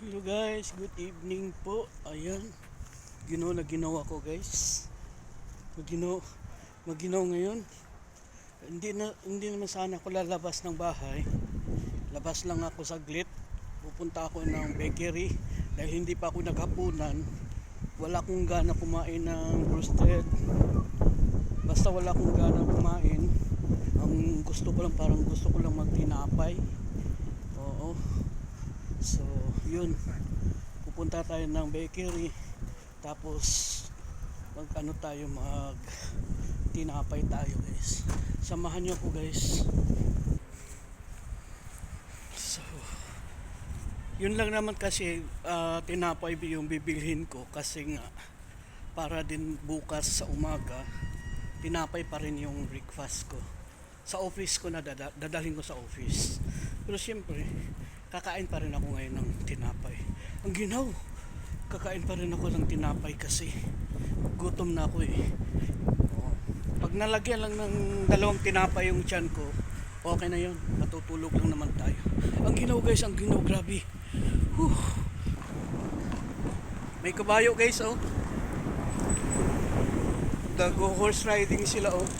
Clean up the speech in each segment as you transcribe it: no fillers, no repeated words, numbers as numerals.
Hello guys, good evening po. Ayan, ginawa ko guys. Maginaw ngayon. Hindi naman sana ako lalabas ng bahay. Labas lang ako saglit. Pupunta ako ng bakery dahil hindi pa ako naghapunan. Wala akong gana kumain ng roasted. Basta wala akong gana kumain. Ang gusto ko lang, parang gusto ko lang magtinapay. Oo. So, yun. Pupunta tayo ng bakery. Tapos mag tinapay tayo guys. Samahan niyo ako guys. So, yun lang naman kasi tinapay yung bibilhin ko kasi nga para din bukas sa umaga tinapay pa rin yung breakfast ko. Sa office ko na dadalhin ko sa office. Pero siyempre kakain pa rin ako ngayon ng tinapay. Ang ginaw, kakain pa rin ako ng tinapay kasi gutom na ako eh. Pag nalagyan lang ng dalawang tinapay yung tiyan ko, okay na yun, matutulog lang naman tayo. Ang ginaw guys, ang ginaw, grabe. Whew. May kabayo guys oh. Go horse riding sila oh.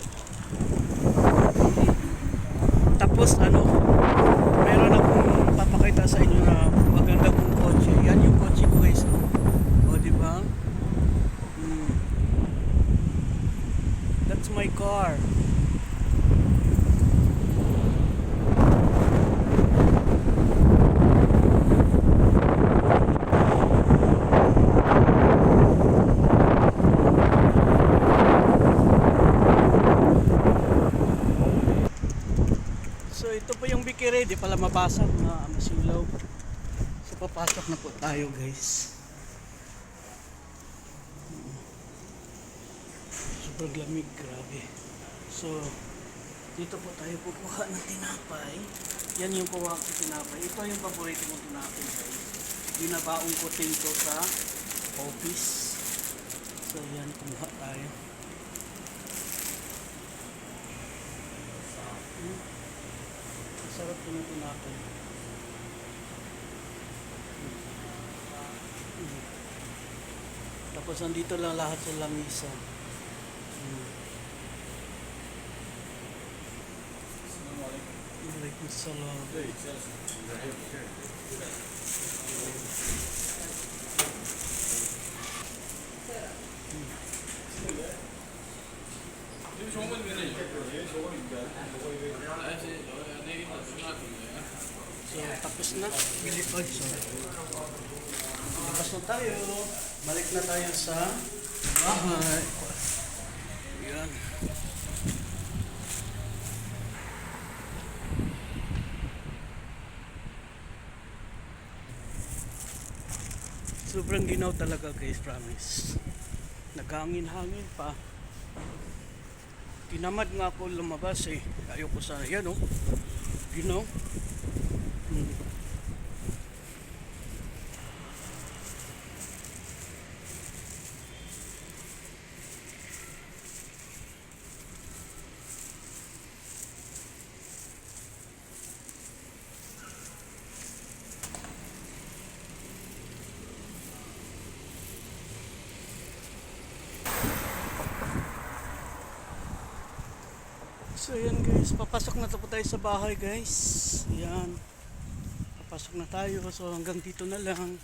Tapos meron akong papakita sa inyo na maganda kong kotse. Yan yung kotse ko guys. O diba? That's my car. So ito po yung bikire, di pala mabasag na masilaw. So papasok na po tayo guys. Super lamig, grabe. So dito po tayo kukuha ng tinapay. Yan yung kuha ko tinapay. Ito yung paborito kong tinapay guys. Binabaong ko tinto sa office. So yan, kumuha tayo. Sarap po na tinapay. Tapos nandito lang lahat sa lamisa. Alaikum salam. So, tapos na. Bilipod. So, labas na tayo. Balik na tayo sa bahay. Yan. Sobrang ginaw talaga guys, promise. Naghangin-hangin pa. Tinamad nga ako lumabas eh. Ayoko sa yan oh. Ginaw. So yan guys, papasok na po tayo sa bahay guys. Yan. Papasok na tayo. So hanggang dito na lang.